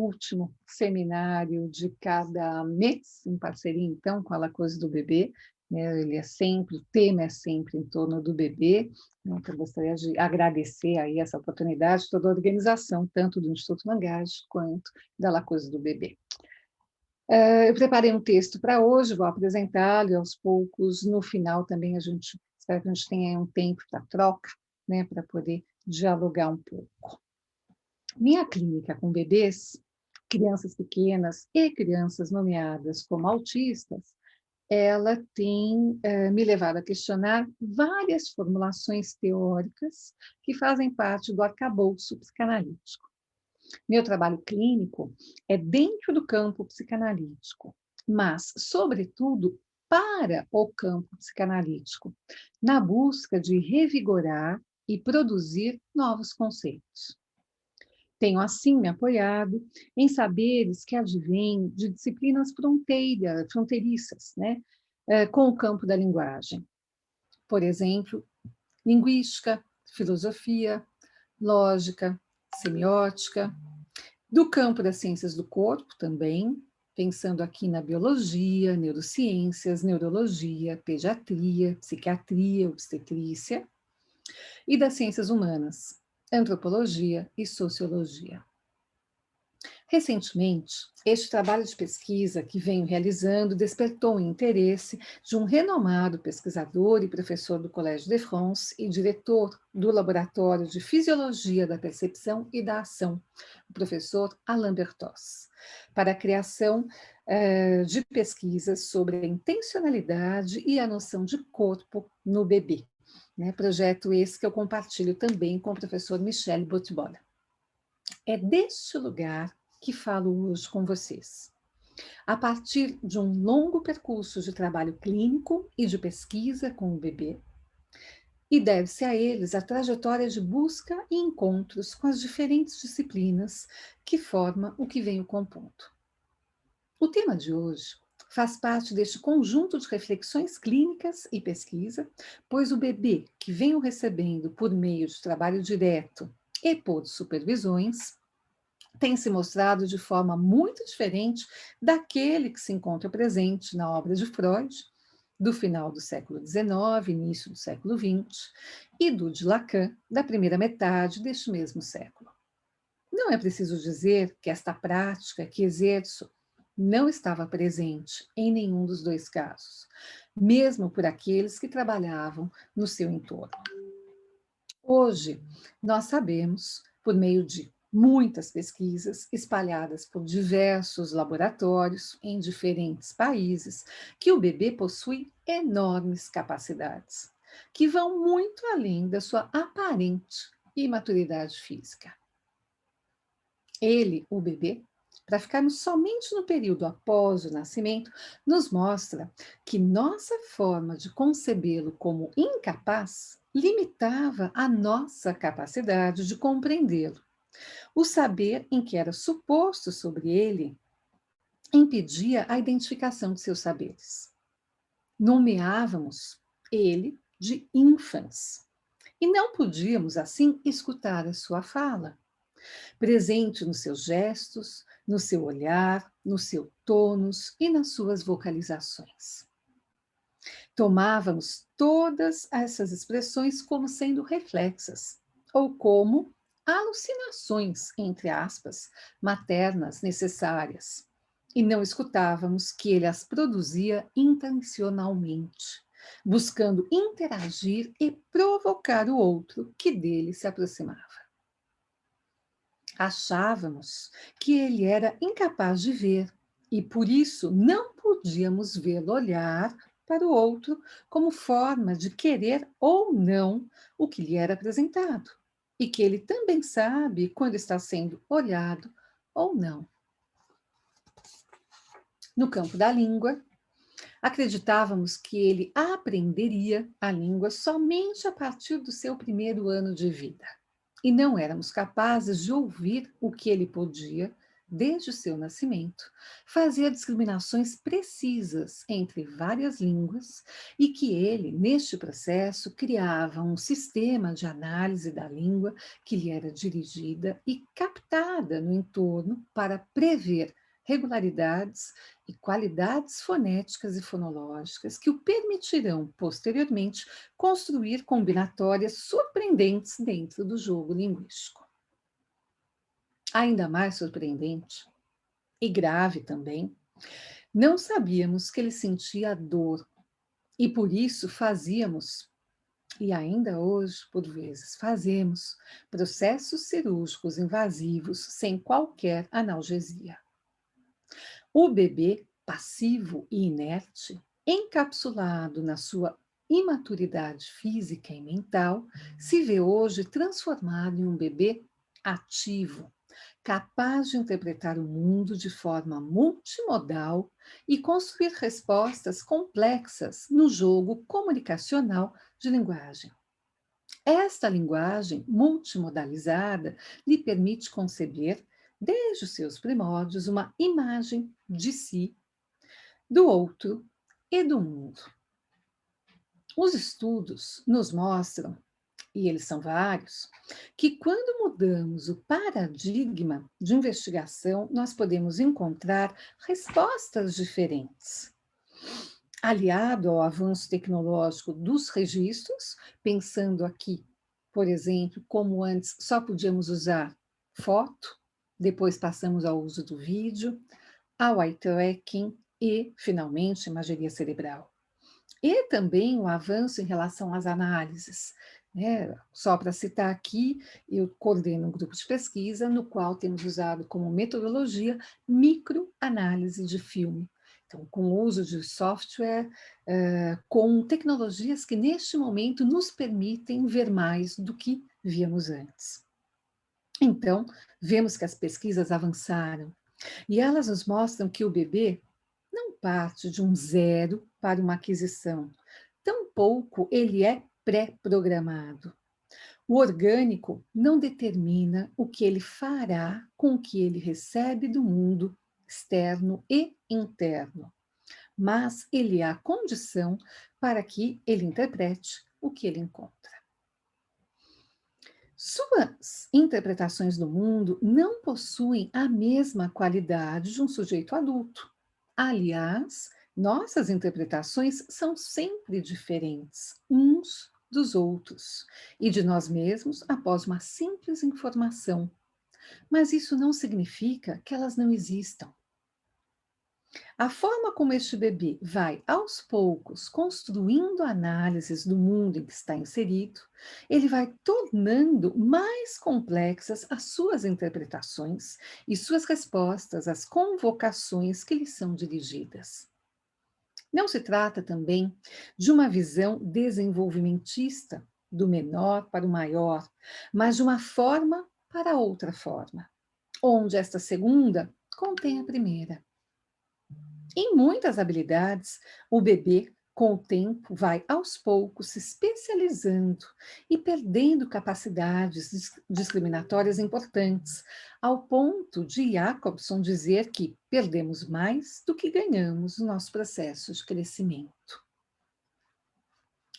último seminário de cada mês, em parceria, então, com a La Cause do Bebê, né, o tema é sempre em torno do bebê, né, então eu gostaria de agradecer aí essa oportunidade, toda a organização, tanto do Instituto Mangabe quanto da La Cause do Bebê. Eu preparei um texto para hoje, vou apresentá-lo e aos poucos, no final também espero que a gente tenha um tempo para troca, né, para poder dialogar um pouco. Minha clínica com bebês, crianças pequenas e crianças nomeadas como autistas, ela tem me levado a questionar várias formulações teóricas que fazem parte do arcabouço psicanalítico. Meu trabalho clínico é dentro do campo psicanalítico, mas, sobretudo, para o campo psicanalítico, na busca de revigorar e produzir novos conceitos. Tenho, assim, me apoiado em saberes que advêm de disciplinas fronteiriças, né, com o campo da linguagem. Por exemplo, linguística, filosofia, lógica, semiótica, do campo das ciências do corpo também, pensando aqui na biologia, neurociências, neurologia, pediatria, psiquiatria, obstetrícia, e das ciências humanas, antropologia e sociologia. Recentemente, este trabalho de pesquisa que venho realizando despertou o interesse de um renomado pesquisador e professor do Collège de France e diretor do Laboratório de Fisiologia da Percepção e da Ação, o professor Alain Bertos, para a criação de pesquisas sobre a intencionalidade e a noção de corpo no bebê. Né? Projeto esse que eu compartilho também com o professor Michel Bottibola. É deste lugar que falo hoje com vocês. A partir de um longo percurso de trabalho clínico e de pesquisa com o bebê, e deve-se a eles a trajetória de busca e encontros com as diferentes disciplinas que formam o que venho compondo. O tema de hoje faz parte deste conjunto de reflexões clínicas e pesquisa, pois o bebê que venho recebendo por meio de trabalho direto e por supervisões tem se mostrado de forma muito diferente daquele que se encontra presente na obra de Freud, do final do século XIX, início do século XX, e do de Lacan, da primeira metade deste mesmo século. Não é preciso dizer que esta prática que exerço não estava presente em nenhum dos dois casos, mesmo por aqueles que trabalhavam no seu entorno. Hoje, nós sabemos, por meio de muitas pesquisas espalhadas por diversos laboratórios em diferentes países, que o bebê possui enormes capacidades, que vão muito além da sua aparente imaturidade física. Ele, o bebê, para ficarmos somente no período após o nascimento, nos mostra que nossa forma de concebê-lo como incapaz limitava a nossa capacidade de compreendê-lo. O saber em que era suposto sobre ele impedia a identificação de seus saberes. Nomeávamos ele de infans e não podíamos, assim, escutar a sua fala, presente nos seus gestos, no seu olhar, no seu tônus e nas suas vocalizações. Tomávamos todas essas expressões como sendo reflexas, ou como alucinações, entre aspas, maternas necessárias, e não escutávamos que ele as produzia intencionalmente, buscando interagir e provocar o outro que dele se aproximava. Achávamos que ele era incapaz de ver e, por isso, não podíamos vê-lo olhar para o outro como forma de querer ou não o que lhe era apresentado, e que ele também sabe quando está sendo olhado ou não. No campo da língua, acreditávamos que ele aprenderia a língua somente a partir do seu primeiro ano de vida. E não éramos capazes de ouvir o que ele podia desde o seu nascimento, fazia discriminações precisas entre várias línguas e que ele, neste processo, criava um sistema de análise da língua que lhe era dirigida e captada no entorno para prever regularidades e qualidades fonéticas e fonológicas que o permitirão, posteriormente, construir combinatórias surpreendentes dentro do jogo linguístico. Ainda mais surpreendente e grave também, não sabíamos que ele sentia dor e por isso fazíamos, e ainda hoje, por vezes, fazemos processos cirúrgicos invasivos sem qualquer analgesia. O bebê passivo e inerte, encapsulado na sua imaturidade física e mental, se vê hoje transformado em um bebê ativo, capaz de interpretar o mundo de forma multimodal e construir respostas complexas no jogo comunicacional de linguagem. Esta linguagem multimodalizada lhe permite conceber, desde os seus primórdios, uma imagem de si, do outro e do mundo. Os estudos nos mostram, e eles são vários, que quando mudamos o paradigma de investigação, nós podemos encontrar respostas diferentes. Aliado ao avanço tecnológico dos registros, pensando aqui, por exemplo, como antes só podíamos usar foto, depois passamos ao uso do vídeo, ao eye tracking e, finalmente, imageria cerebral. E também o avanço em relação às análises. Né? Só para citar aqui, eu coordeno um grupo de pesquisa no qual temos usado como metodologia microanálise de filme. Então, com o uso de software, com tecnologias que neste momento nos permitem ver mais do que víamos antes. Então, vemos que as pesquisas avançaram e elas nos mostram que o bebê não parte de um zero para uma aquisição, tampouco ele é pré-programado. O orgânico não determina o que ele fará com o que ele recebe do mundo externo e interno, mas ele é a condição para que ele interprete o que ele encontra. Suas interpretações do mundo não possuem a mesma qualidade de um sujeito adulto. Aliás, nossas interpretações são sempre diferentes uns dos outros e de nós mesmos após uma simples informação. Mas isso não significa que elas não existam. A forma como este bebê vai, aos poucos, construindo análises do mundo em que está inserido, ele vai tornando mais complexas as suas interpretações e suas respostas às convocações que lhe são dirigidas. Não se trata também de uma visão desenvolvimentista, do menor para o maior, mas de uma forma para outra forma, onde esta segunda contém a primeira. Em muitas habilidades, o bebê, com o tempo, vai aos poucos se especializando e perdendo capacidades discriminatórias importantes, ao ponto de Jacobson dizer que perdemos mais do que ganhamos no nosso processo de crescimento.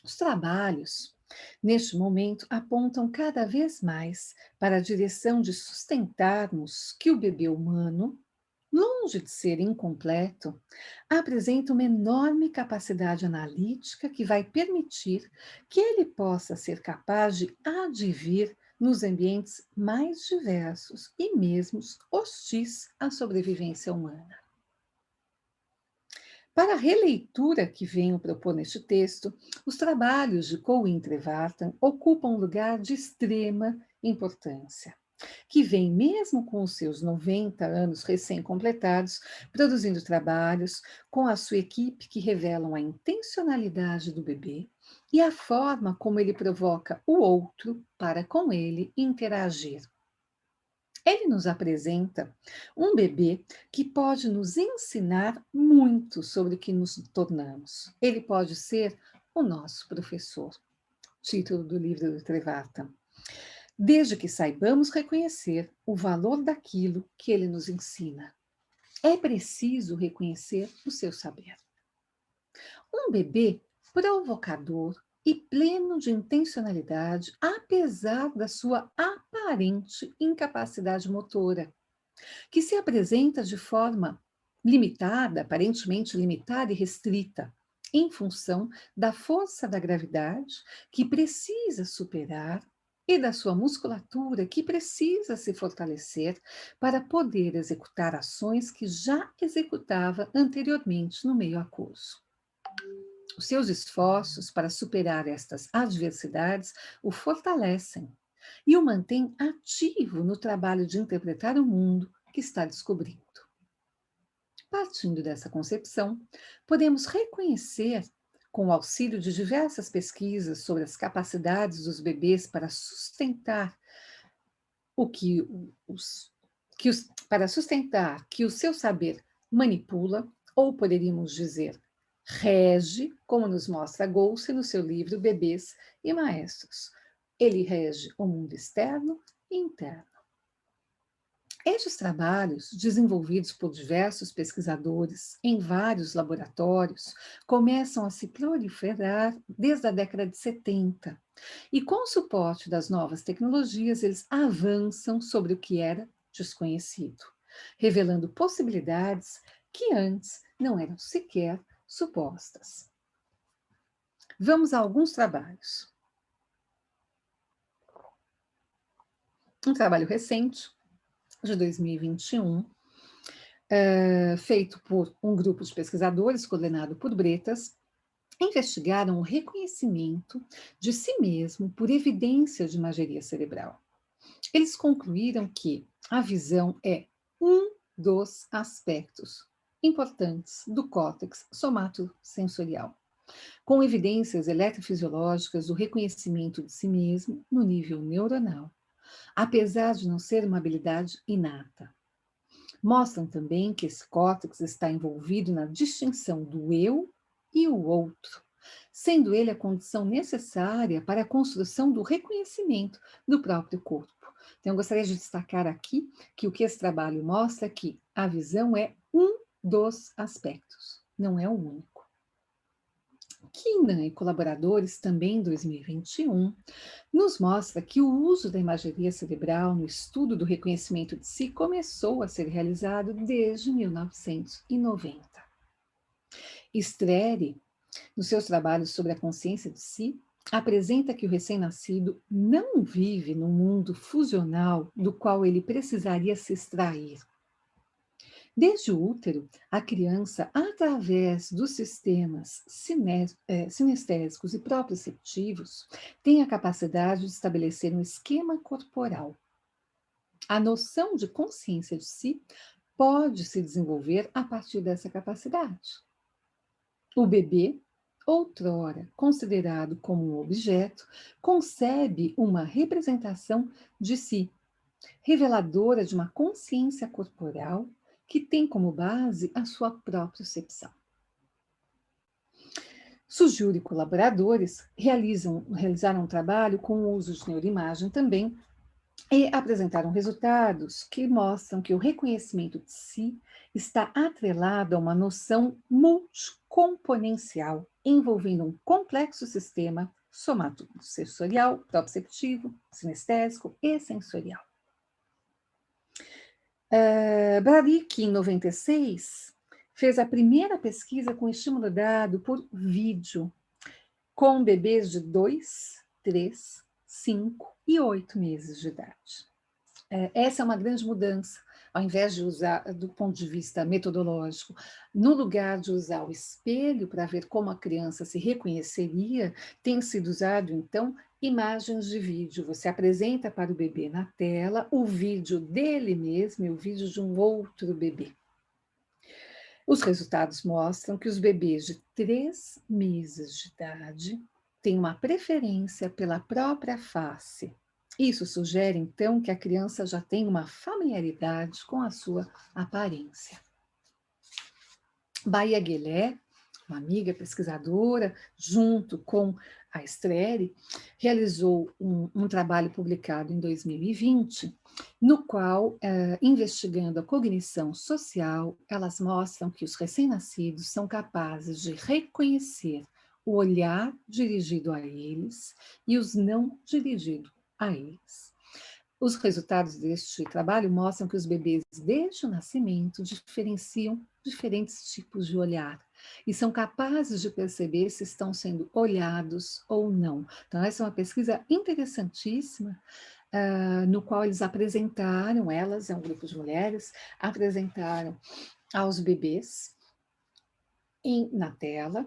Os trabalhos, neste momento, apontam cada vez mais para a direção de sustentarmos que o bebê humano, longe de ser incompleto, apresenta uma enorme capacidade analítica que vai permitir que ele possa ser capaz de advir nos ambientes mais diversos e mesmo hostis à sobrevivência humana. Para a releitura que venho propor neste texto, os trabalhos de Colin Trevartan ocupam um lugar de extrema importância, que vem, mesmo com os seus 90 anos recém-completados, produzindo trabalhos com a sua equipe que revelam a intencionalidade do bebê e a forma como ele provoca o outro para com ele interagir. Ele nos apresenta um bebê que pode nos ensinar muito sobre o que nos tornamos. Ele pode ser o nosso professor. Título do livro do Trevartan. desde que saibamos reconhecer o valor daquilo que ele nos ensina. É preciso reconhecer o seu saber. Um bebê provocador e pleno de intencionalidade, apesar da sua aparente incapacidade motora, que se apresenta de forma limitada, aparentemente limitada e restrita, em função da força da gravidade que precisa superar e da sua musculatura que precisa se fortalecer para poder executar ações que já executava anteriormente no meio aquoso. Os seus esforços para superar estas adversidades o fortalecem e o mantêm ativo no trabalho de interpretar o mundo que está descobrindo. Partindo dessa concepção, podemos reconhecer, com o auxílio de diversas pesquisas sobre as capacidades dos bebês para sustentar o que os, para sustentar que o seu saber manipula, ou poderíamos dizer rege, como nos mostra Golse no seu livro Bebês e Maestros. Ele rege o mundo externo e interno. Estes trabalhos, desenvolvidos por diversos pesquisadores em vários laboratórios, começam a se proliferar desde a década de 70. E com o suporte das novas tecnologias, eles avançam sobre o que era desconhecido, revelando possibilidades que antes não eram sequer supostas. Vamos a alguns trabalhos. Um trabalho recente, de 2021, feito por um grupo de pesquisadores, coordenado por Bretas, investigaram o reconhecimento de si mesmo por evidência de imageria cerebral. Eles concluíram que a visão é um dos aspectos importantes do córtex somatosensorial, com evidências eletrofisiológicas do reconhecimento de si mesmo no nível neuronal, apesar de não ser uma habilidade inata. Mostram também que esse córtex está envolvido na distinção do eu e o outro, sendo ele a condição necessária para a construção do reconhecimento do próprio corpo. Então, eu gostaria de destacar aqui que o que esse trabalho mostra é que a visão é um dos aspectos, não é o único. Keenan e colaboradores, também em 2021, nos mostra que o uso da imageria cerebral no estudo do reconhecimento de si começou a ser realizado desde 1990. Streri, nos seus trabalhos sobre a consciência de si, apresenta que o recém-nascido não vive no mundo fusional do qual ele precisaria se extrair. Desde o útero, a criança, através dos sistemas sinestésicos e proprioceptivos, tem a capacidade de estabelecer um esquema corporal. A noção de consciência de si pode se desenvolver a partir dessa capacidade. O bebê, outrora considerado como um objeto, concebe uma representação de si, reveladora de uma consciência corporal que tem como base a sua propriocepção. Sujuri e colaboradores realizaram um trabalho com o uso de neuroimagem também e apresentaram resultados que mostram que o reconhecimento de si está atrelado a uma noção multicomponencial, envolvendo um complexo sistema somatosensorial, proprioceptivo, sinestésico e sensorial. Baric, em 96, fez a primeira pesquisa com estímulo dado por vídeo, com bebês de 2, 3, 5 e 8 meses de idade. Essa é uma grande mudança, ao invés de usar, do ponto de vista metodológico, no lugar de usar o espelho para ver como a criança se reconheceria, tem sido usado, então, imagens de vídeo. Você apresenta para o bebê na tela o vídeo dele mesmo e o vídeo de um outro bebê. Os resultados mostram que os bebês de 3 meses de idade têm uma preferência pela própria face. Isso sugere, então, que a criança já tem uma familiaridade com a sua aparência. Baia Guelé, uma amiga pesquisadora, junto com a Streri, realizou um trabalho publicado em 2020, no qual, investigando a cognição social, elas mostram que os recém-nascidos são capazes de reconhecer o olhar dirigido a eles e os não dirigido a eles. Os resultados deste trabalho mostram que os bebês, desde o nascimento, diferenciam diferentes tipos de olhar e são capazes de perceber se estão sendo olhados ou não. Então, essa é uma pesquisa interessantíssima, no qual eles apresentaram, elas, é um grupo de mulheres, apresentaram aos bebês na tela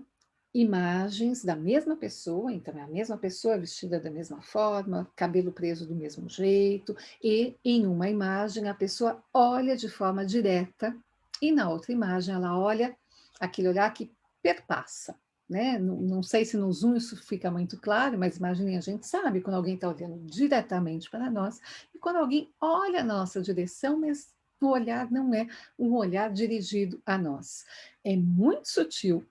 imagens da mesma pessoa, então é a mesma pessoa vestida da mesma forma, cabelo preso do mesmo jeito, e em uma imagem a pessoa olha de forma direta, e na outra imagem ela olha aquele olhar que perpassa, né? Não sei se no Zoom isso fica muito claro, mas imaginem, a gente sabe quando alguém está olhando diretamente para nós, e quando alguém olha a nossa direção, mas o olhar não é um olhar dirigido a nós. É muito sutil.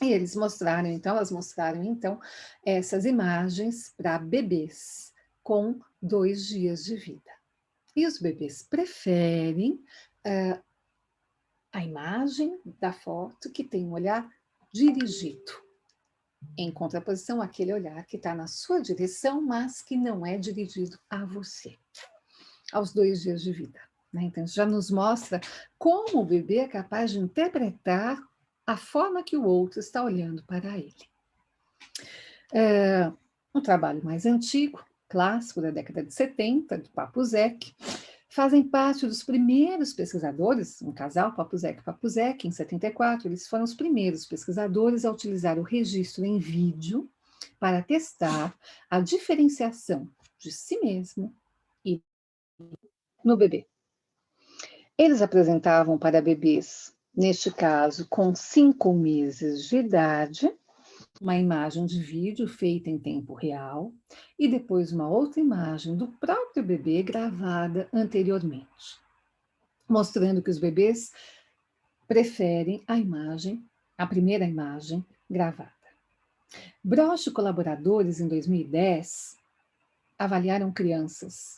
E elas mostraram, então, essas imagens para bebês com 2 dias de vida. E os bebês preferem a imagem da foto que tem um olhar dirigido, em contraposição àquele olhar que está na sua direção, mas que não é dirigido a você, aos 2 dias de vida. Né? Então, isso já nos mostra como o bebê é capaz de interpretar a forma que o outro está olhando para ele. Um trabalho mais antigo, clássico da década de 70, do Papuzek, fazem parte dos primeiros pesquisadores, um casal, Papuzek e Papuzek, em 74, eles foram os primeiros pesquisadores a utilizar o registro em vídeo para testar a diferenciação de si mesmo e no bebê. Eles apresentavam para bebês, neste caso, com 5 meses de idade, uma imagem de vídeo feita em tempo real e depois uma outra imagem do próprio bebê gravada anteriormente, mostrando que os bebês preferem a primeira imagem gravada. Broch e colaboradores, em 2010,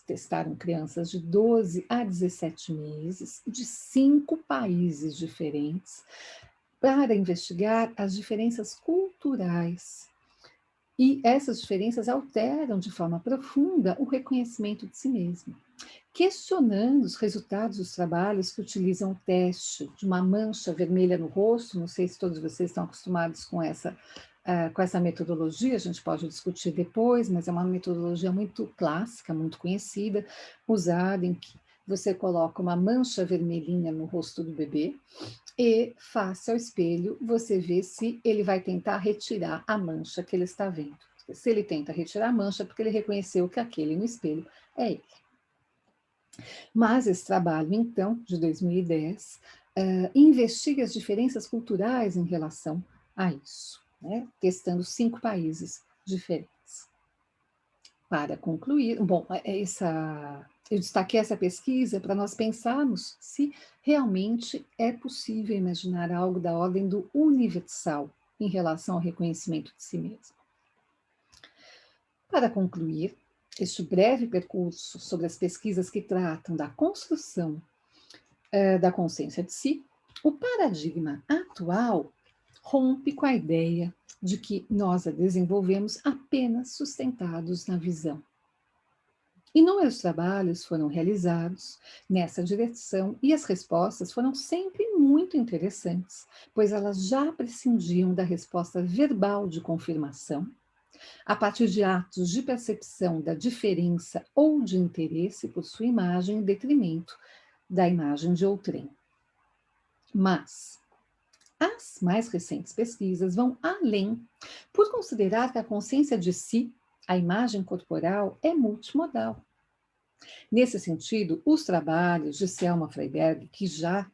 testaram crianças de 12 a 17 meses de 5 países diferentes para investigar as diferenças culturais. E essas diferenças alteram de forma profunda o reconhecimento de si mesmo, questionando os resultados dos trabalhos que utilizam o teste de uma mancha vermelha no rosto. Não sei se todos vocês estão acostumados com essa metodologia, a gente pode discutir depois, mas é uma metodologia muito clássica, muito conhecida, usada em que você coloca uma mancha vermelhinha no rosto do bebê e, face ao espelho, você vê se ele vai tentar retirar a mancha que ele está vendo. Se ele tenta retirar a mancha, é porque ele reconheceu que aquele no espelho é ele. Mas esse trabalho, então, de 2010, investiga as diferenças culturais em relação a isso, né? Testando 5 países diferentes. Para concluir, bom, eu destaquei essa pesquisa para nós pensarmos se realmente é possível imaginar algo da ordem do universal em relação ao reconhecimento de si mesmo. Para concluir este breve percurso sobre as pesquisas que tratam da construção da consciência de si, o paradigma atual rompe com a ideia de que nós a desenvolvemos apenas sustentados na visão. Inúmeros trabalhos foram realizados nessa direção e as respostas foram sempre muito interessantes, pois elas já prescindiam da resposta verbal de confirmação, a partir de atos de percepção da diferença ou de interesse por sua imagem em detrimento da imagem de outrem. Mas as mais recentes pesquisas vão além, por considerar que a consciência de si, a imagem corporal, é multimodal. Nesse sentido, os trabalhos de Selma Freyberg, que já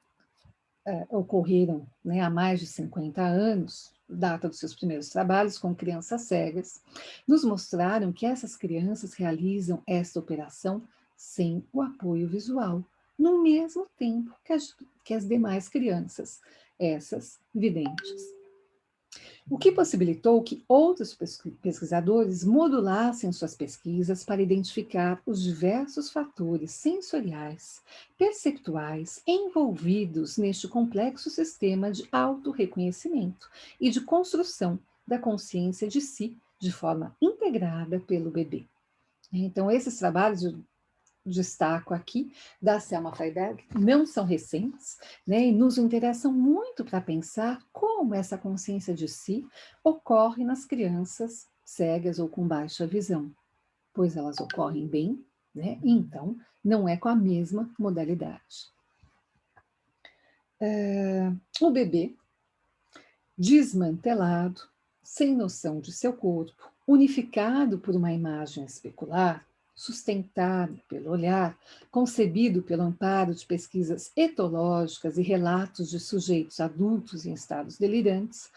ocorreram, né, há mais de 50 anos, data dos seus primeiros trabalhos com crianças cegas, nos mostraram que essas crianças realizam esta operação sem o apoio visual, no mesmo tempo que as demais crianças, essas videntes. o que possibilitou que outros pesquisadores modulassem suas pesquisas para identificar os diversos fatores sensoriais, perceptuais envolvidos neste complexo sistema de autorreconhecimento e de construção da consciência de si de forma integrada pelo bebê. Então, esses trabalhos destaco aqui, da Selma Freiberg, não são recentes, né, e nos interessam muito para pensar como essa consciência de si ocorre nas crianças cegas ou com baixa visão, pois elas ocorrem bem, né, e então não é com a mesma modalidade. O bebê desmantelado, sem noção de seu corpo, unificado por uma imagem especular, sustentado pelo olhar, concebido pelo amparo de pesquisas etológicas e relatos de sujeitos adultos em estados delirantes,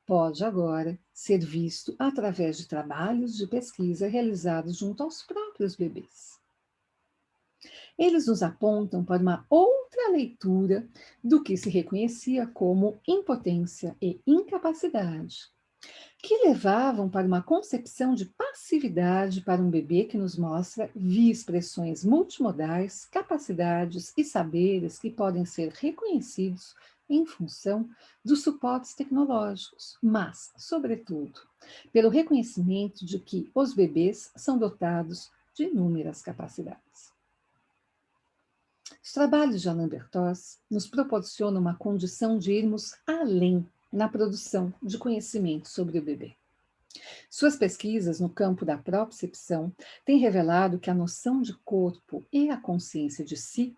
pode agora ser visto através de trabalhos de pesquisa realizados junto aos próprios bebês. Eles nos apontam para uma outra leitura do que se reconhecia como impotência e incapacidade, que levavam para uma concepção de passividade para um bebê que nos mostra via expressões multimodais, capacidades e saberes que podem ser reconhecidos em função dos suportes tecnológicos, mas, sobretudo, pelo reconhecimento de que os bebês são dotados de inúmeras capacidades. Os trabalhos de Alain Berthoz nos proporcionam uma condição de irmos além na produção de conhecimento sobre o bebê. Suas pesquisas no campo da propriocepção têm revelado que a noção de corpo e a consciência de si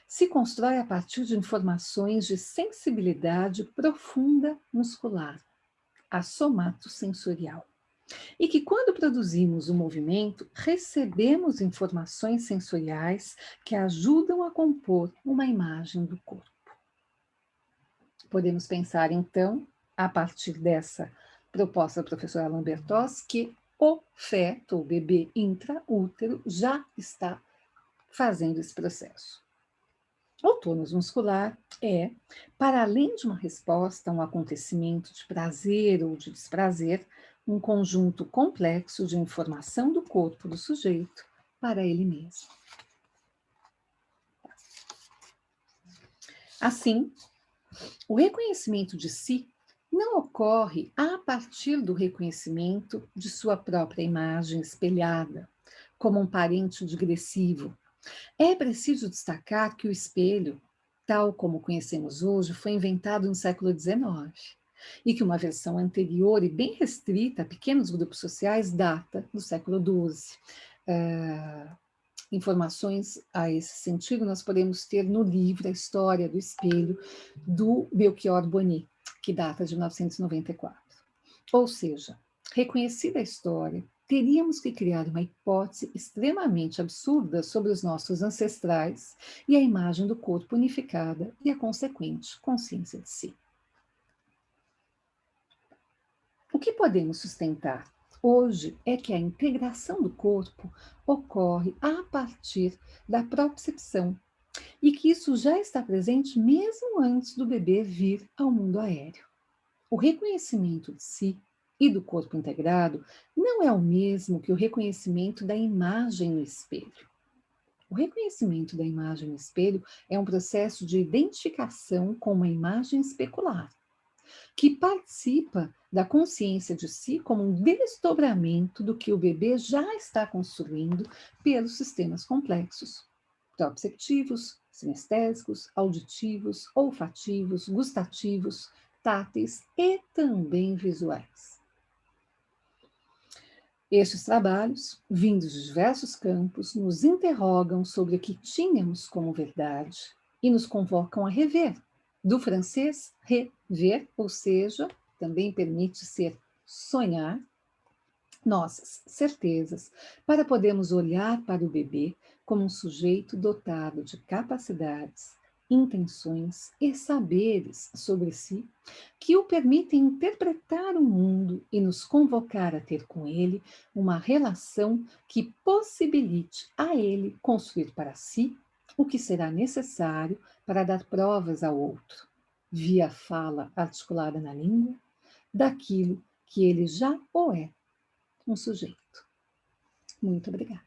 se constrói a partir de informações de sensibilidade profunda muscular, a somatosensorial. E que quando produzimos o movimento, recebemos informações sensoriais que ajudam a compor uma imagem do corpo. Podemos pensar, então, a partir dessa proposta do professor Alain Berthoz, que o feto, o bebê intraútero, já está fazendo esse processo. O tônus muscular é, para além de uma resposta a um acontecimento de prazer ou de desprazer, um conjunto complexo de informação do corpo do sujeito para ele mesmo. Assim, o reconhecimento de si não ocorre a partir do reconhecimento de sua própria imagem espelhada, como um parente digressivo. É preciso destacar que o espelho, tal como conhecemos hoje, foi inventado no século XIX e que uma versão anterior e bem restrita a pequenos grupos sociais data do século XII. Informações a esse sentido nós podemos ter no livro A História do Espelho, do Melchior Boni, que data de 1994. Ou seja, reconhecida a história, teríamos que criar uma hipótese extremamente absurda sobre os nossos ancestrais e a imagem do corpo unificada e a consequente consciência de si. O que podemos sustentar hoje é que a integração do corpo ocorre a partir da propriocepção e que isso já está presente mesmo antes do bebê vir ao mundo aéreo. O reconhecimento de si e do corpo integrado não é o mesmo que o reconhecimento da imagem no espelho. O reconhecimento da imagem no espelho é um processo de identificação com uma imagem especular, que participa da consciência de si como um desdobramento do que o bebê já está construindo pelos sistemas complexos, proprioceptivos, sinestésicos, auditivos, olfativos, gustativos, táteis e também visuais. Estes trabalhos, vindos de diversos campos, nos interrogam sobre o que tínhamos como verdade e nos convocam a rever. Do francês, rever, ou seja, também permite ser sonhar, nossas certezas, para podermos olhar para o bebê como um sujeito dotado de capacidades, intenções e saberes sobre si que o permitem interpretar o mundo e nos convocar a ter com ele uma relação que possibilite a ele construir para si o que será necessário para dar provas ao outro, via fala articulada na língua, daquilo que ele já ou é, um sujeito. Muito obrigada.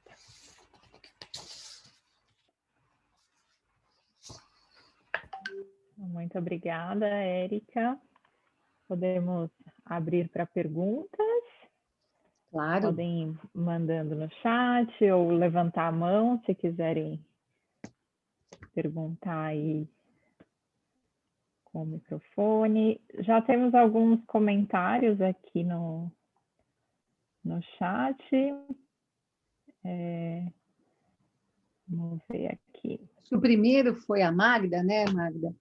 Muito obrigada, Érica. Podemos abrir para perguntas? Claro. Podem ir mandando no chat ou levantar a mão se quiserem perguntar aí com o microfone. Já temos alguns comentários aqui no chat. Vamos ver aqui. O primeiro foi a Magda, né, Magda?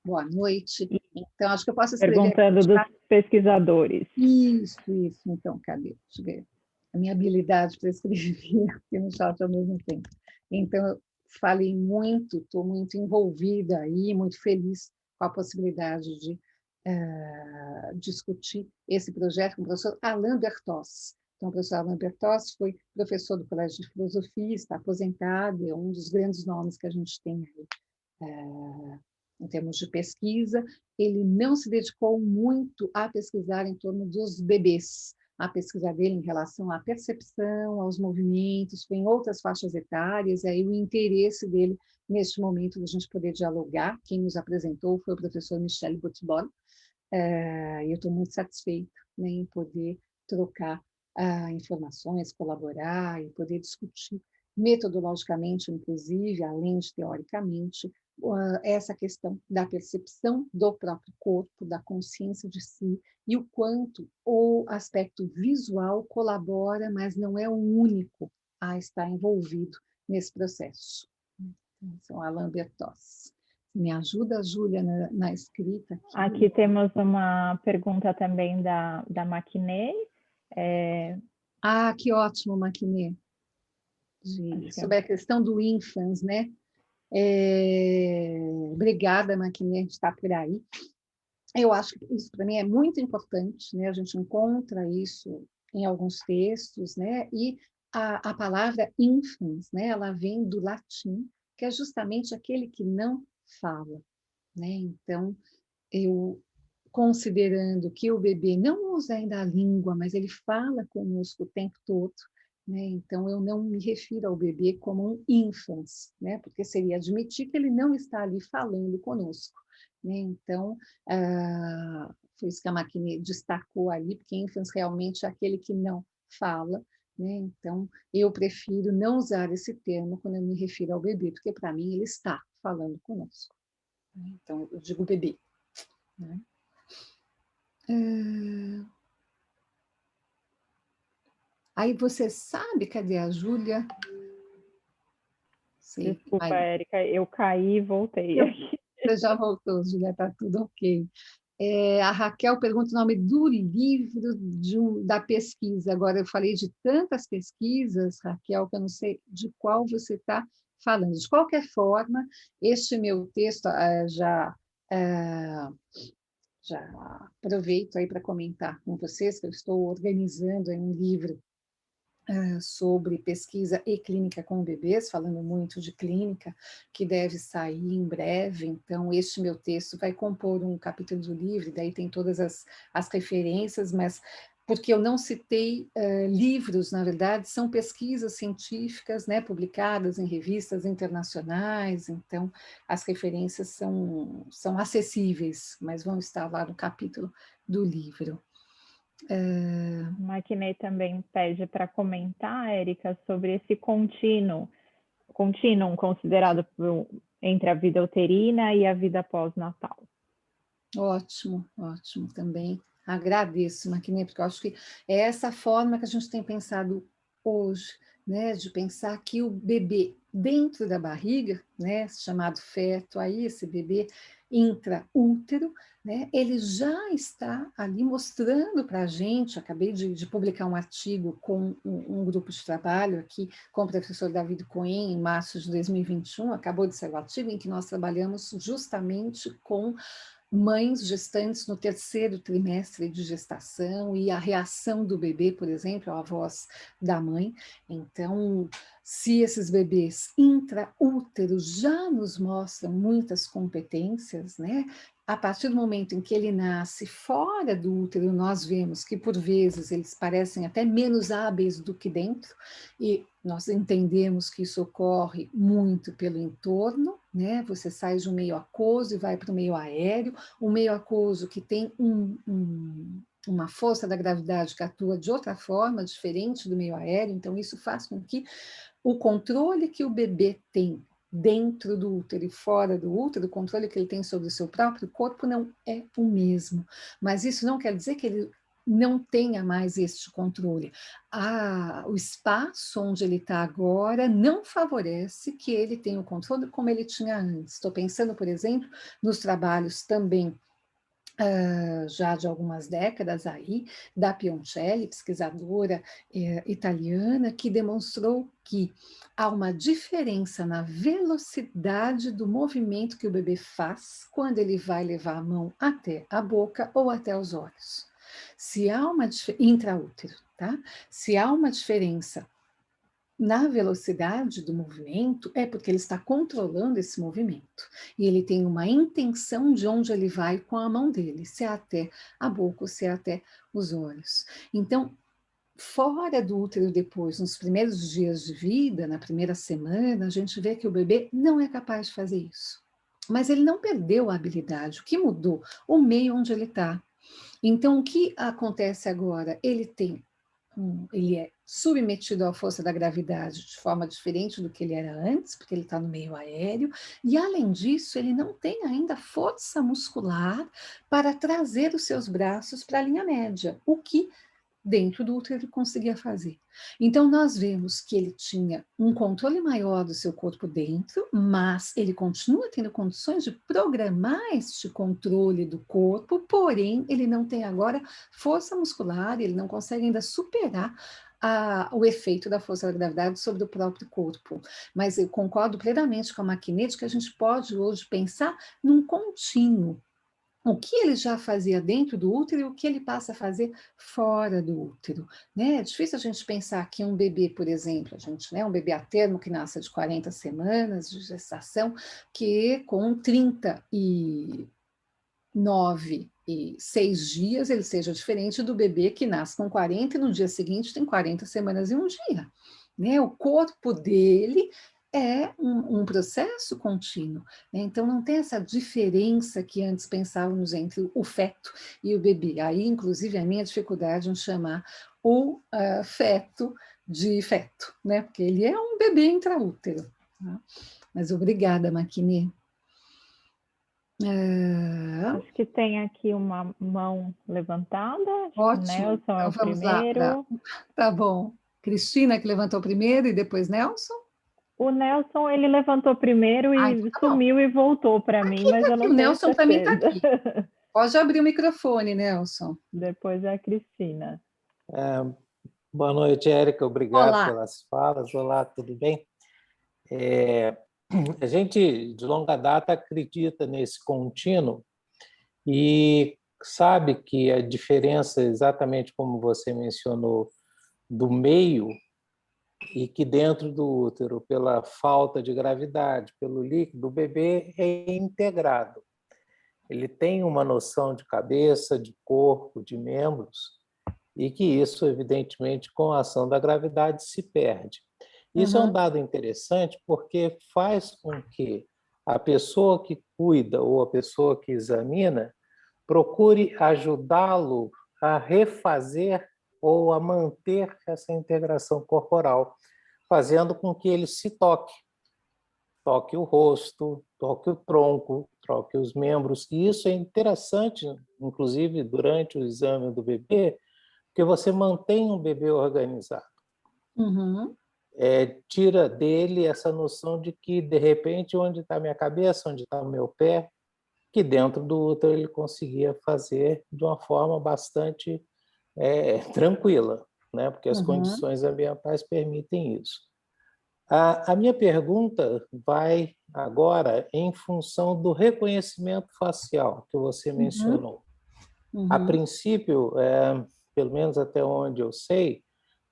Boa noite. Então, acho que eu posso escrever... Perguntando dos pesquisadores. Isso. Então, cadê? Deixa eu ver. A minha habilidade para escrever aqui no chat ao mesmo tempo. Então, eu falei muito, estou muito envolvida aí, muito feliz com a possibilidade de discutir esse projeto com o professor Alain Bertós. Então, o professor Alain Bertós foi professor do Colégio de Filosofia, está aposentado, é um dos grandes nomes que a gente tem aí, em termos de pesquisa. Ele não se dedicou muito a pesquisar em torno dos bebês. A pesquisa dele em relação à percepção, aos movimentos, foi em outras faixas etárias, e aí o interesse dele, neste momento, de a gente poder dialogar, quem nos apresentou foi o professor Michel Boutbol, e eu estou muito satisfeita, né, em poder trocar informações, colaborar e poder discutir metodologicamente, inclusive, além de teoricamente, essa questão da percepção do próprio corpo, da consciência de si, e o quanto o aspecto visual colabora, mas não é o único a estar envolvido nesse processo. Então, Alain Bertós. Me ajuda, Júlia, na escrita. Aqui temos uma pergunta também da Maquinê. Que ótimo, Maquinê. Sobre a questão do infans, né? Obrigada, Maquinê, a gente está por aí. Eu acho que isso, para mim, é muito importante, né? A gente encontra isso em alguns textos, né? E a palavra infans, né? Ela vem do latim, que é justamente aquele que não fala, né? Então, eu considerando que o bebê não usa ainda a língua, mas ele fala conosco o tempo todo, né? Então eu não me refiro ao bebê como um infans, né? Porque seria admitir que ele não está ali falando conosco, né? Então foi isso que a Maquinê destacou ali, porque infans realmente é aquele que não fala, né? Então eu prefiro não usar esse termo quando eu me refiro ao bebê, porque para mim ele está falando conosco. Então eu digo bebê, né? Aí você sabe, cadê a Júlia? Desculpa, Érica, eu caí e voltei. Você já voltou, Júlia, está tudo ok. A Raquel pergunta o nome do livro da pesquisa. Agora, eu falei de tantas pesquisas, Raquel, que eu não sei de qual você está falando. De qualquer forma, este meu texto já aproveito aí para comentar com vocês que eu estou organizando um livro sobre pesquisa e clínica com bebês, falando muito de clínica, que deve sair em breve. Então, este meu texto vai compor um capítulo do livro, daí tem todas as referências, mas porque eu não citei livros, na verdade, são pesquisas científicas, né, publicadas em revistas internacionais, então as referências são acessíveis, mas vão estar lá no capítulo do livro. Maquinê também pede para comentar, Érica, sobre esse contínuo considerado entre a vida uterina e a vida pós-natal. Ótimo também. Agradeço, Maquinê, porque eu acho que é essa forma que a gente tem pensado hoje, né, de pensar que o bebê dentro da barriga, né, chamado feto, aí esse bebê intraútero, né, ele já está ali mostrando para a gente. Acabei de publicar um artigo com um grupo de trabalho aqui com o professor David Cohen em março de 2021, acabou de sair o artigo em que nós trabalhamos justamente com mães gestantes no terceiro trimestre de gestação e a reação do bebê, por exemplo, à voz da mãe. Então, se esses bebês intraúteros já nos mostram muitas competências, né? a partir do momento em que ele nasce fora do útero, nós vemos que, por vezes, eles parecem até menos hábeis do que dentro, e nós entendemos que isso ocorre muito pelo entorno, né? Você sai de um meio aquoso e vai para o meio aéreo, um meio aquoso que tem uma força da gravidade que atua de outra forma, diferente do meio aéreo, então isso faz com que o controle que o bebê tem dentro do útero e fora do útero, o controle que ele tem sobre o seu próprio corpo não é o mesmo. Mas isso não quer dizer que ele não tenha mais este controle. O espaço onde ele está agora não favorece que ele tenha o controle como ele tinha antes. Estou pensando, por exemplo, nos trabalhos também já de algumas décadas aí, da Pioncelli, pesquisadora italiana, que demonstrou que há uma diferença na velocidade do movimento que o bebê faz quando ele vai levar a mão até a boca ou até os olhos. Se há uma intraútero, tá? Se há uma diferença na velocidade do movimento, é porque ele está controlando esse movimento. E ele tem uma intenção de onde ele vai com a mão dele, se é até a boca ou se é até os olhos. Então, fora do útero depois, nos primeiros dias de vida, na primeira semana, a gente vê que o bebê não é capaz de fazer isso. Mas ele não perdeu a habilidade. O que mudou? O meio onde ele está. Então, o que acontece agora? Ele é submetido à força da gravidade de forma diferente do que ele era antes, porque ele está no meio aéreo, e além disso, ele não tem ainda força muscular para trazer os seus braços para a linha média, o que dentro do útero ele conseguia fazer. Então, nós vemos que ele tinha um controle maior do seu corpo dentro, mas ele continua tendo condições de programar este controle do corpo, porém, ele não tem agora força muscular, ele não consegue ainda superar o efeito da força da gravidade sobre o próprio corpo. Mas eu concordo plenamente com a Maquinetti que a gente pode hoje pensar num contínuo, o que ele já fazia dentro do útero e o que ele passa a fazer fora do útero, né? É difícil a gente pensar que um bebê, por exemplo, um bebê a termo que nasce de 40 semanas de gestação, que com 39 e 6 dias ele seja diferente do bebê que nasce com 40 e no dia seguinte tem 40 semanas e um dia, né? O corpo dele é um processo contínuo, né? Então não tem essa diferença que antes pensávamos entre o feto e o bebê. Aí, inclusive, a minha dificuldade em chamar o feto de feto, né? Porque ele é um bebê intraútero. Tá? Mas obrigada, Maquine. Acho que tem aqui uma mão levantada. Acho que o Ótimo. Nelson é Então o vamos lá para. primeiro. Tá bom. Cristina que levantou primeiro e depois Nelson? O Nelson, ele levantou primeiro Ah, então e tá bom. sumiu e voltou para mim, mas Tá eu aqui, não o tenho Nelson também está certeza. aqui. Pode abrir o microfone, Nelson. Depois é a Cristina. Boa noite, Érica. Obrigado Olá. pelas falas. Olá, tudo bem? A gente, de longa data, acredita nesse contínuo e sabe que a diferença, exatamente como você mencionou, do meio e que dentro do útero, pela falta de gravidade, pelo líquido, o bebê é integrado. Ele tem uma noção de cabeça, de corpo, de membros, e que isso, evidentemente, com a ação da gravidade, se perde. Isso é um Uhum. dado interessante porque faz com que a pessoa que cuida ou a pessoa que examina procure ajudá-lo a refazer ou a manter essa integração corporal, fazendo com que ele se toque. Toque o rosto, toque o tronco, toque os membros. E isso é interessante, inclusive, durante o exame do bebê, porque você mantém um bebê organizado. Uhum. Tira dele essa noção de que, de repente, onde está a minha cabeça, onde está o meu pé, que dentro do útero ele conseguia fazer de uma forma bastante tranquila, né? Porque as Uhum. condições ambientais permitem isso. A minha pergunta vai agora em função do reconhecimento facial que você Uhum. mencionou. A Uhum. princípio, pelo menos até onde eu sei,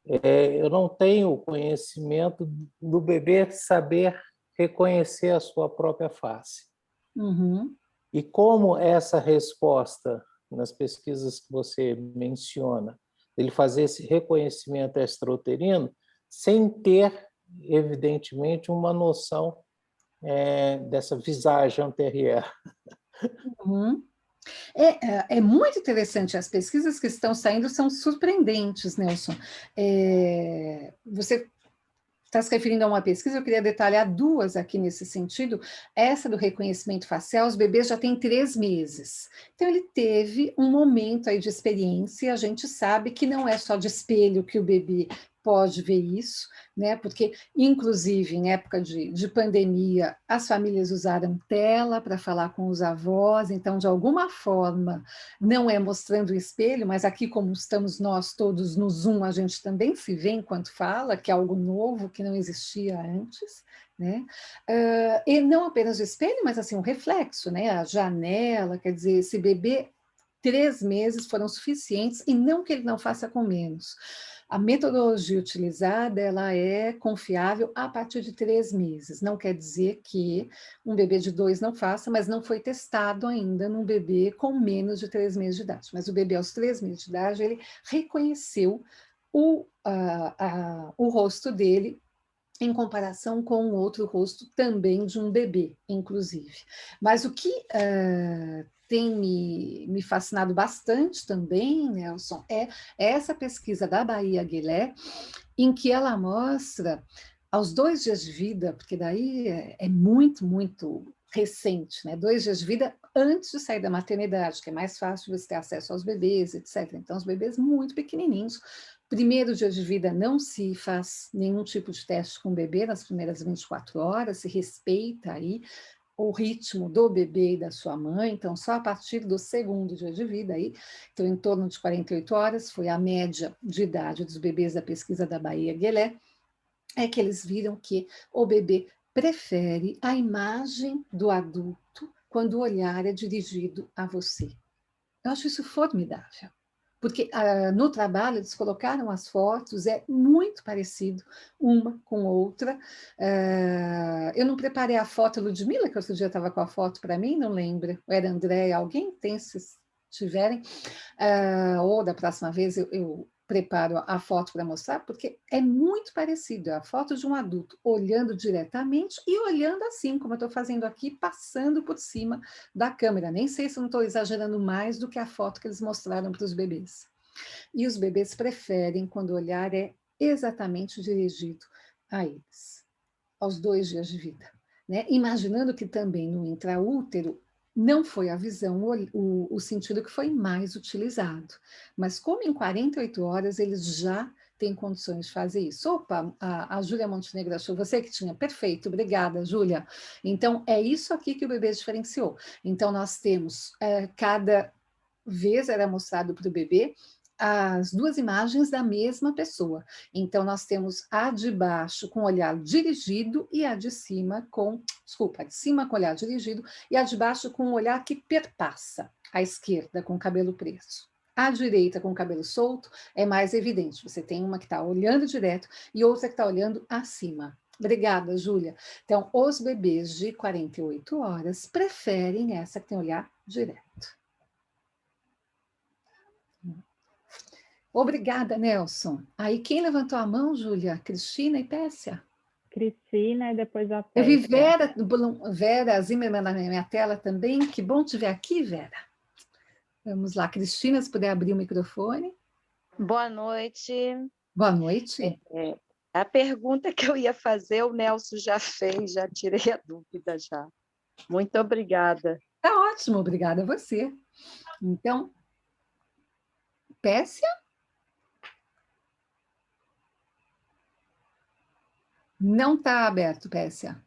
eu não tenho conhecimento do bebê saber reconhecer a sua própria face. Uhum. E como essa resposta, nas pesquisas que você menciona, ele fazer esse reconhecimento extrauterino, sem ter, evidentemente, uma noção dessa visagem anterior. Uhum. É muito interessante, as pesquisas que estão saindo são surpreendentes, Nelson. Você está se referindo a uma pesquisa, eu queria detalhar duas aqui nesse sentido. Essa do reconhecimento facial, os bebês já têm 3 meses. Então, ele teve um momento aí de experiência, a gente sabe que não é só de espelho que o bebê pode ver isso, né? Porque, inclusive, em época de pandemia, as famílias usaram tela para falar com os avós, então, de alguma forma, não é mostrando o espelho, mas aqui, como estamos nós todos no Zoom, a gente também se vê enquanto fala, que é algo novo, que não existia antes, né? E não apenas o espelho, mas assim, um reflexo, né? A janela, quer dizer, esse bebê, 3 meses foram suficientes, e não que ele não faça com menos. A metodologia utilizada, ela é confiável a partir de 3 meses. Não quer dizer que um bebê de 2 não faça, mas não foi testado ainda num bebê com menos de 3 meses de idade. Mas o bebê aos 3 meses de idade, ele reconheceu o rosto dele em comparação com um outro rosto também de um bebê, inclusive. Mas o que tem me fascinado bastante também, Nelson, é essa pesquisa da Bahia Guilé, em que ela mostra aos 2 dias de vida, porque daí é muito, muito recente, né? 2 dias de vida antes de sair da maternidade, que é mais fácil você ter acesso aos bebês, etc. Então, os bebês muito pequenininhos. Primeiro dia de vida não se faz nenhum tipo de teste com o bebê nas primeiras 24 horas, se respeita aí o ritmo do bebê e da sua mãe, então só a partir do 2º dia de vida aí, então em torno de 48 horas, foi a média de idade dos bebês da pesquisa da Bahia Guilé, é que eles viram que o bebê prefere a imagem do adulto quando o olhar é dirigido a você. Eu acho isso formidável, porque no trabalho eles colocaram as fotos, é muito parecido uma com outra. Eu não preparei a foto, Ludmila, que outro dia estava com a foto para mim, não lembro, era André, alguém tem, se tiverem, ou da próxima vez eu preparo a foto para mostrar, porque é muito parecido, é a foto de um adulto olhando diretamente e olhando assim, como eu estou fazendo aqui, passando por cima da câmera. Nem sei se eu não estou exagerando mais do que a foto que eles mostraram para os bebês. E os bebês preferem quando o olhar é exatamente dirigido a eles, aos 2 dias de vida. Né? Imaginando que também no intraútero não foi a visão, o sentido que foi mais utilizado. Mas como em 48 horas eles já têm condições de fazer isso. Opa, a Júlia Montenegro achou, você que tinha, perfeito, obrigada, Júlia. Então, é isso aqui que o bebê diferenciou. Então, nós temos, cada vez era mostrado para o bebê as 2 imagens da mesma pessoa. Então, nós temos a de baixo com o olhar dirigido e a de cima com, desculpa, a de cima com o olhar dirigido e a de baixo com o olhar que perpassa a esquerda com o cabelo preso. A direita com o cabelo solto é mais evidente. Você tem uma que está olhando direto e outra que está olhando acima. Obrigada, Júlia. Então, os bebês de 48 horas preferem essa que tem olhar direto. Obrigada, Nelson. Aí, quem levantou a mão, Júlia? Cristina e Péssia? Cristina e depois a Eu vi Péssia. Vera Zimmermann na minha tela também. Que bom te ver aqui, Vera. Vamos lá, Cristina, se puder abrir o microfone. Boa noite. Boa noite. A pergunta que eu ia fazer, o Nelson já fez, já tirei a dúvida já. Muito obrigada. Tá ótimo, obrigada a você. Então, Péssia? Não está aberto, Péssia.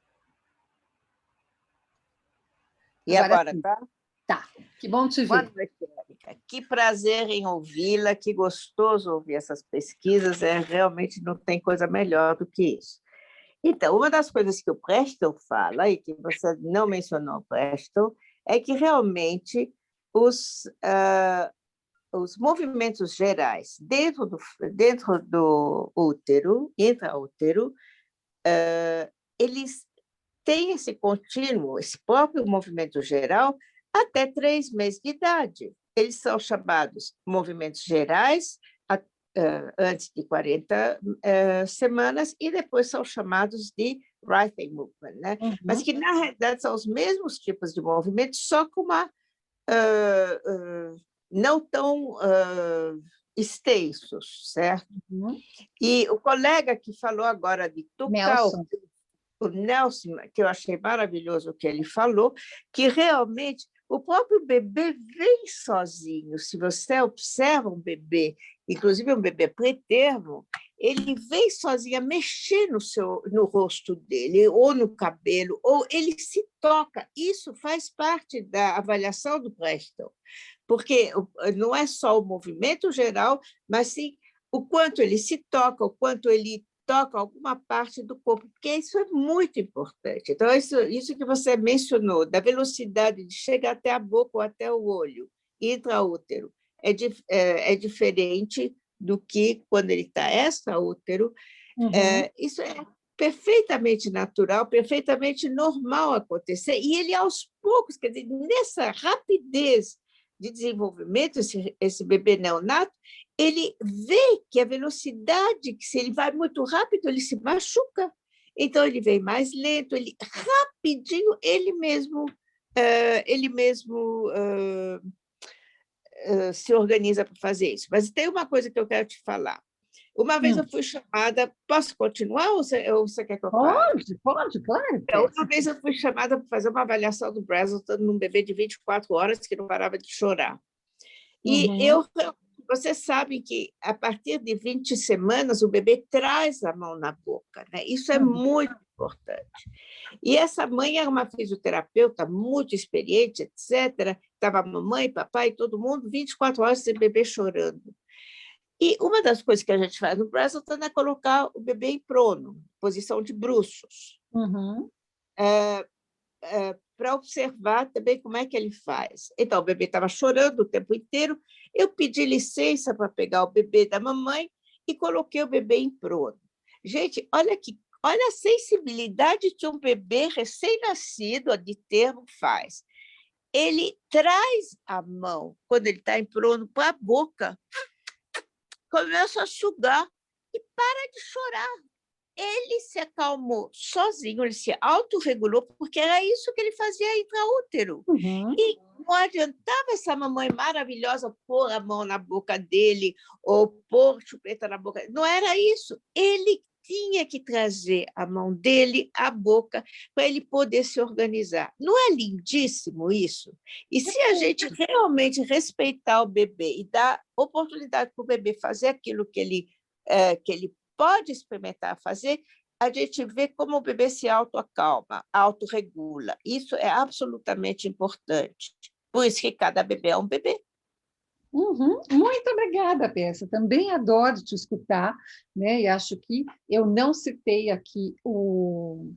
E agora sim. tá? Tá, que bom te ver. Boa noite, Érica. Que prazer em ouvi-la, que gostoso ouvir essas pesquisas, realmente não tem coisa melhor do que isso. Então, uma das coisas que o Preston fala, e que você não mencionou, Preston, é que realmente os movimentos gerais dentro do útero, intraútero, eles têm esse contínuo, esse próprio movimento geral, até 3 meses de idade. Eles são chamados movimentos gerais, antes de 40 semanas, e depois são chamados de Writing Movement, né? Mas que, na realidade, são os mesmos tipos de movimentos, só com uma não tão extensos, certo? E o colega que falou agora de Tukal, o Nelson, que eu achei maravilhoso o que ele falou, que realmente o próprio bebê vem sozinho. Se você observa um bebê, inclusive um bebê pré-termo, ele vem sozinho a mexer no rosto dele, ou no cabelo, ou ele se toca. Isso faz parte da avaliação do Preston, porque não é só o movimento geral, mas sim o quanto ele se toca, o quanto ele toca alguma parte do corpo, porque isso é muito importante. Então, isso que você mencionou, da velocidade de chegar até a boca ou até o olho, intraútero, é diferente do que quando ele está extraútero. Isso é perfeitamente natural, perfeitamente normal acontecer, e ele, aos poucos, quer dizer, nessa rapidez de desenvolvimento, esse bebê neonato, ele vê que a velocidade, que se ele vai muito rápido, ele se machuca. Então, ele vem mais lento, ele rapidinho, ele mesmo se organiza para fazer isso. Mas tem uma coisa que eu quero te falar. Uma vez eu fui chamada... Posso continuar ou você quer que eu fale? Pode, claro. Uma vez eu fui chamada para fazer uma avaliação do Brazelton num bebê de 24 horas que não parava de chorar. E você sabe que, a partir de 20 semanas, o bebê traz a mão na boca, né? Isso é muito importante. E essa mãe era uma fisioterapeuta muito experiente, etc. Estava a mamãe, papai, todo mundo, 24 horas esse bebê chorando. E uma das coisas que a gente faz no Brazelton é colocar o bebê em prono, posição de bruços. Para observar também como é que ele faz. Então, o bebê estava chorando o tempo inteiro, eu pedi licença para pegar o bebê da mamãe e coloquei o bebê em prono. Gente, olha a sensibilidade que um bebê recém-nascido, de termo, faz. Ele traz a mão, quando ele está em prono, para a boca, começa a sugar e para de chorar. Ele se acalmou sozinho, ele se autorregulou, porque era isso que ele fazia intraútero. E não adiantava essa mamãe maravilhosa pôr a mão na boca dele ou pôr chupeta na boca. Não era isso. Ele tinha que trazer a mão dele à boca para ele poder se organizar. Não é lindíssimo isso? E se a gente realmente respeitar o bebê e dar oportunidade para o bebê fazer aquilo que ele pode experimentar fazer, a gente vê como o bebê se autoacalma, autorregula. Isso é absolutamente importante. Por isso que cada bebê é um bebê. Muito obrigada, Pécia. Também adoro te escutar, né? E acho que eu não citei aqui o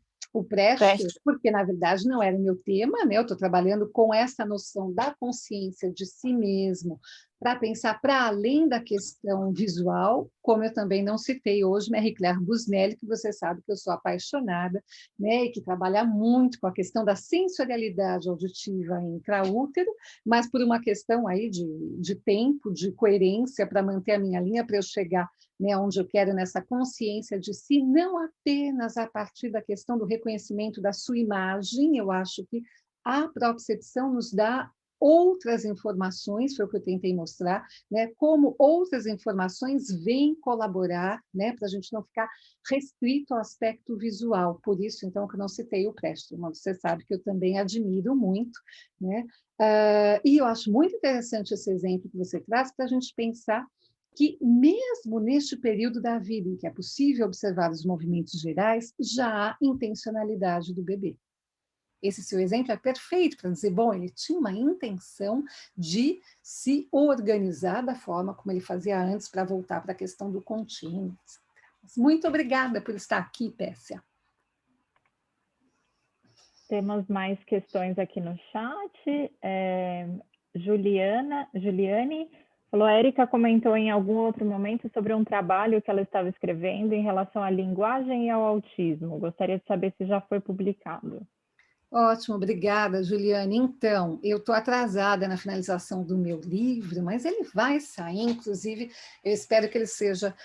Preston, porque, na verdade, não era o meu tema, né? Eu estou trabalhando com essa noção da consciência de si mesmo, para pensar para além da questão visual, como eu também não citei hoje Marie-Claire Busnelli, que você sabe que eu sou apaixonada, né? E que trabalha muito com a questão da sensorialidade auditiva intraútero, mas por uma questão aí de tempo, de coerência, para manter a minha linha, para eu chegar, né, onde eu quero, nessa consciência de si, não apenas a partir da questão do reconhecimento da sua imagem. Eu acho que a propriocepção nos dá outras informações, foi o que eu tentei mostrar, né, como outras informações vêm colaborar, né, para a gente não ficar restrito ao aspecto visual. Por isso, então, que eu não citei o Preston, mas você sabe que eu também admiro muito, né? E eu acho muito interessante esse exemplo que você traz para a gente pensar que, mesmo neste período da vida em que é possível observar os movimentos gerais, já há intencionalidade do bebê. Esse seu exemplo é perfeito para dizer, bom, ele tinha uma intenção de se organizar da forma como ele fazia antes, para voltar para a questão do contínuo. Muito obrigada por estar aqui, Pécia. Temos mais questões aqui no chat. Juliane falou, a Érica comentou em algum outro momento sobre um trabalho que ela estava escrevendo em relação à linguagem e ao autismo. Gostaria de saber se já foi publicado. Ótimo, obrigada, Juliane. Então, eu estou atrasada na finalização do meu livro, mas ele vai sair, inclusive, eu espero que ele seja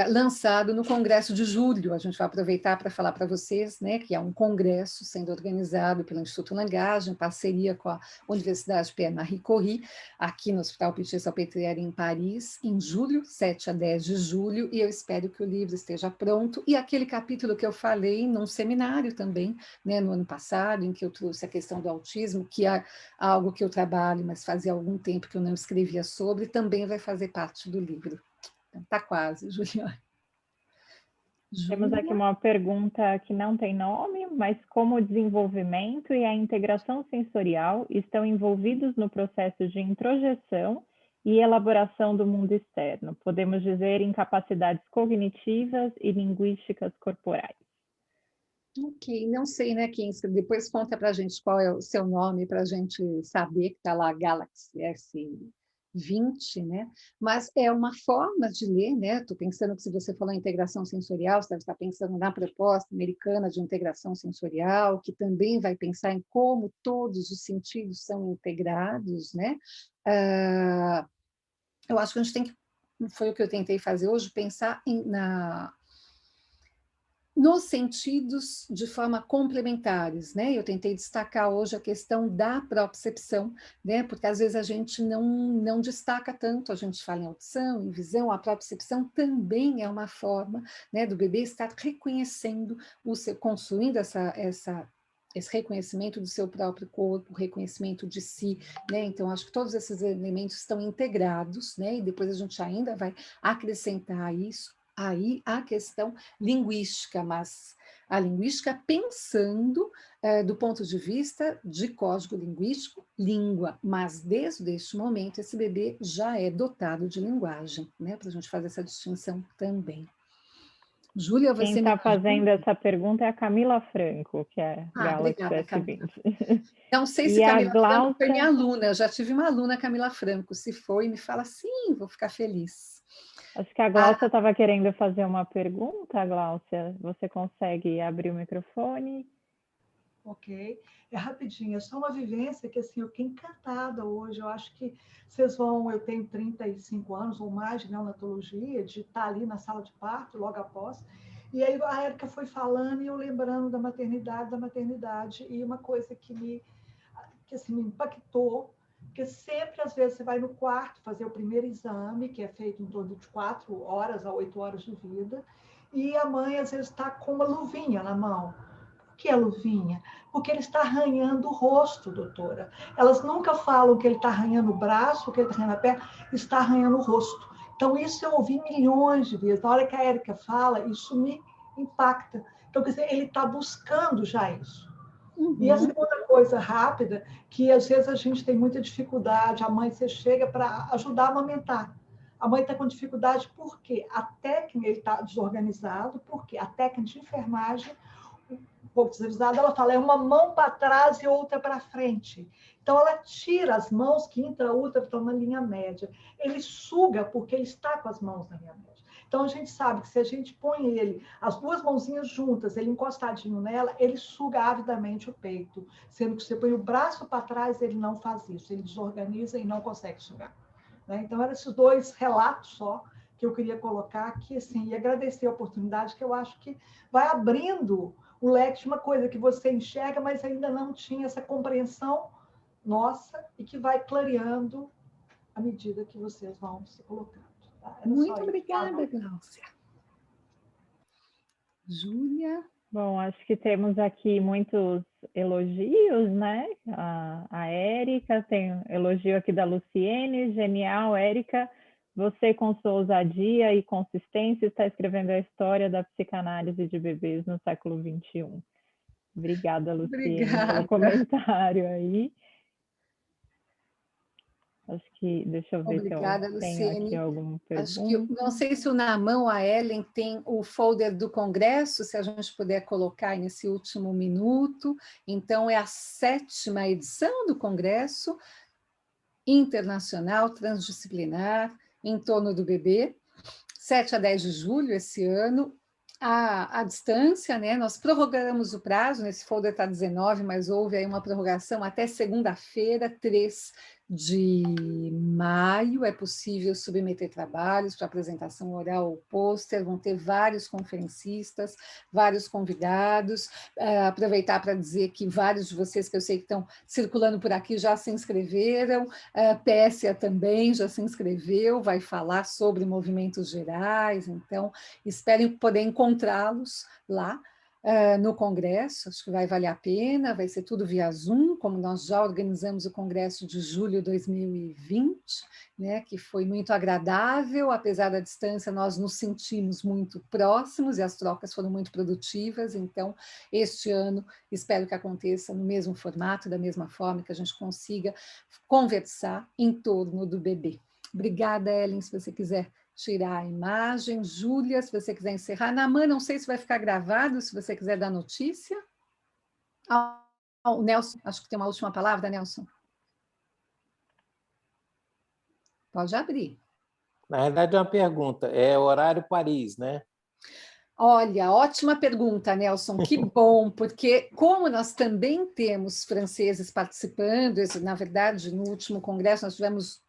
lançado no Congresso de Julho. A gente vai aproveitar para falar para vocês, né, que é um congresso sendo organizado pelo Instituto Langage, em parceria com a Universidade Pierre Marie Curie, aqui no Hospital Pitié-Salpêtrière, em Paris, em julho, 7 a 10 de julho, e eu espero que o livro esteja pronto. E aquele capítulo que eu falei num seminário também, né, no ano passado, em que eu trouxe a questão do autismo, que é algo que eu trabalho, mas fazia algum tempo que eu não escrevia sobre, também vai fazer parte do livro. Então, está quase, Juliana. Temos aqui uma pergunta que não tem nome, mas como o desenvolvimento e a integração sensorial estão envolvidos no processo de introjeção e elaboração do mundo externo? Podemos dizer em capacidades cognitivas e linguísticas corporais. Ok, não sei, né, quem escreveu. Depois conta para a gente qual é o seu nome, para a gente saber que está lá Galaxy S20, né? Mas é uma forma de ler, né? Estou pensando que se você falou em integração sensorial, você deve estar pensando na proposta americana de integração sensorial, que também vai pensar em como todos os sentidos são integrados, né? Eu acho que a gente tem que, foi o que eu tentei fazer hoje, pensar nos sentidos de forma complementares, né? Eu tentei destacar hoje a questão da propriocepção, né? Porque às vezes a gente não destaca tanto, a gente fala em audição, em visão, a propriocepção também é uma forma, né, do bebê estar reconhecendo construindo esse reconhecimento do seu próprio corpo, reconhecimento de si, né? Então, acho que todos esses elementos estão integrados, né? E depois a gente ainda vai acrescentar isso. Aí a questão linguística, mas a linguística pensando do ponto de vista de código linguístico, língua, mas desde este momento esse bebê já é dotado de linguagem, né? Para a gente fazer essa distinção também. Júlia, você Quem está fazendo essa pergunta é a Camila Franco, que é Galaxy S20. Não sei se Camila Franco foi minha aluna, eu já tive uma aluna, Camila Franco. Se foi, me fala sim, vou ficar feliz. Acho que a Gláucia estava querendo fazer uma pergunta, Gláucia. Você consegue abrir o microfone? Ok. É rapidinho, é só uma vivência que assim, eu fiquei encantada hoje. Eu acho que vocês vão, eu tenho 35 anos ou mais de neonatologia, de estar ali na sala de parto, logo após. E aí a Érica foi falando e eu lembrando da maternidade, e uma coisa que assim, me impactou, porque sempre, às vezes, você vai no quarto fazer o primeiro exame, que é feito em torno de 4 horas a 8 horas de vida, e a mãe, às vezes, está com uma luvinha na mão. Por que a luvinha? Porque ele está arranhando o rosto, doutora. Elas nunca falam que ele está arranhando o braço, que ele está arranhando a perna, está arranhando o rosto. Então, isso eu ouvi milhões de vezes. Na hora que a Érica fala, isso me impacta. Então, quer dizer, ele está buscando já isso. Uhum. E a segunda coisa rápida, que às vezes a gente tem muita dificuldade, a mãe, você chega para ajudar a amamentar. A mãe está com dificuldade porque a técnica, ele está desorganizado, porque a técnica de enfermagem, um pouco desavisada, ela fala, é uma mão para trás e outra para frente. Então, ela tira as mãos que intra-útero estão na linha média. Ele suga porque ele está com as mãos na linha média. Então, a gente sabe que se a gente põe ele, as duas mãozinhas juntas, ele encostadinho nela, ele suga avidamente o peito. Sendo que você põe o braço para trás, ele não faz isso. Ele desorganiza e não consegue sugar. Né? Então, eram esses dois relatos só que eu queria colocar aqui, assim, e agradecer a oportunidade, que eu acho que vai abrindo o leque de uma coisa que você enxerga, mas ainda não tinha essa compreensão nossa, e que vai clareando à medida que vocês vão se colocando. Tá? Muito obrigada, Gláucia. Júlia? Bom, acho que temos aqui muitos elogios, né? A Érica, tem um elogio aqui da Luciene, genial, Érica. Você, com sua ousadia e consistência, está escrevendo a história da psicanálise de bebês no século XXI. Obrigada, Luciene, pelo comentário aí. Acho que, deixa eu ver. Obrigada, se eu tenho aqui alguma pergunta. Acho que, não sei se na mão a Ellen tem o folder do Congresso, se a gente puder colocar nesse último minuto. Então, é a 7ª edição do Congresso Internacional Transdisciplinar em torno do bebê, 7 a 10 de julho esse ano. à distância, né? Nós prorrogamos o prazo, nesse folder está 19, mas houve aí uma prorrogação até segunda-feira, 3 de maio, é possível submeter trabalhos para apresentação oral ou pôster, vão ter vários conferencistas, vários convidados, aproveitar para dizer que vários de vocês que eu sei que estão circulando por aqui já se inscreveram, Pécia também já se inscreveu, vai falar sobre movimentos gerais, então esperem poder encontrá-los lá no Congresso, acho que vai valer a pena, vai ser tudo via Zoom, como nós já organizamos o Congresso de julho de 2020, né, que foi muito agradável, apesar da distância, nós nos sentimos muito próximos e as trocas foram muito produtivas, então, este ano, espero que aconteça no mesmo formato, da mesma forma, que a gente consiga conversar em torno do bebê. Obrigada, Ellen, se você quiser tirar a imagem. Júlia, se você quiser encerrar. Naman, não sei se vai ficar gravado, se você quiser dar notícia. O Nelson, acho que tem uma última palavra, Nelson. Pode abrir. Na verdade, é uma pergunta. É horário Paris, né? Olha, ótima pergunta, Nelson, que bom, porque como nós também temos franceses participando, na verdade, no último congresso nós tivemos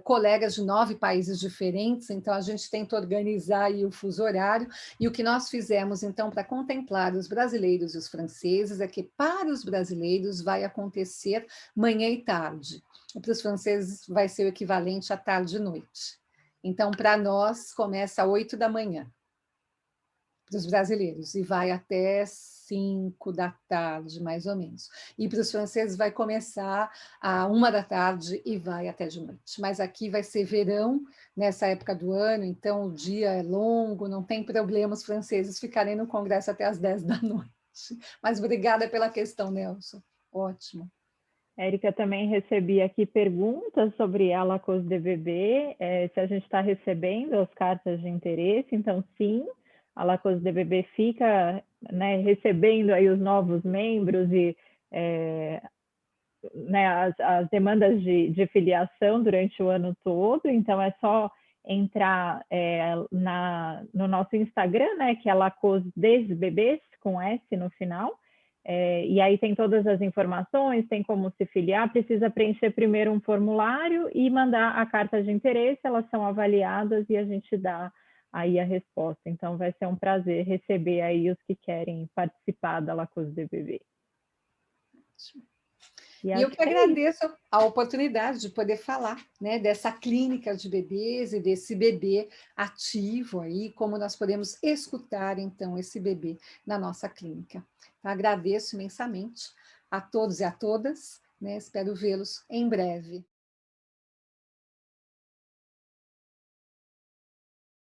colegas de 9 países diferentes, então a gente tenta organizar aí o fuso horário, e o que nós fizemos, então, para contemplar os brasileiros e os franceses, é que para os brasileiros vai acontecer manhã e tarde, e para os franceses vai ser o equivalente à tarde e noite. Então, para nós, começa às 8 da manhã, para os brasileiros, e vai até 5 da tarde, mais ou menos. E para os franceses vai começar à 1 da tarde e vai até de noite. Mas aqui vai ser verão, nessa época do ano, então o dia é longo, não tem problema os franceses ficarem no congresso até às 10 da noite. Mas obrigada pela questão, Nelson. Ótimo. Érica, também recebi aqui perguntas sobre a La Cause de Bebê, se a gente está recebendo as cartas de interesse, então sim, a La Cause de Bebê fica, né, recebendo aí os novos membros e né, as demandas de filiação durante o ano todo, então é só entrar no nosso Instagram, né, que é La Cause des Bebês, com S no final, e aí tem todas as informações, tem como se filiar, precisa preencher primeiro um formulário e mandar a carta de interesse, elas são avaliadas e a gente dá aí a resposta. Então vai ser um prazer receber aí os que querem participar da La Cause de Bebê. E eu que agradeço a oportunidade de poder falar, né, dessa clínica de bebês e desse bebê ativo aí, como nós podemos escutar, então, esse bebê na nossa clínica. Então, agradeço imensamente a todos e a todas, né, espero vê-los em breve.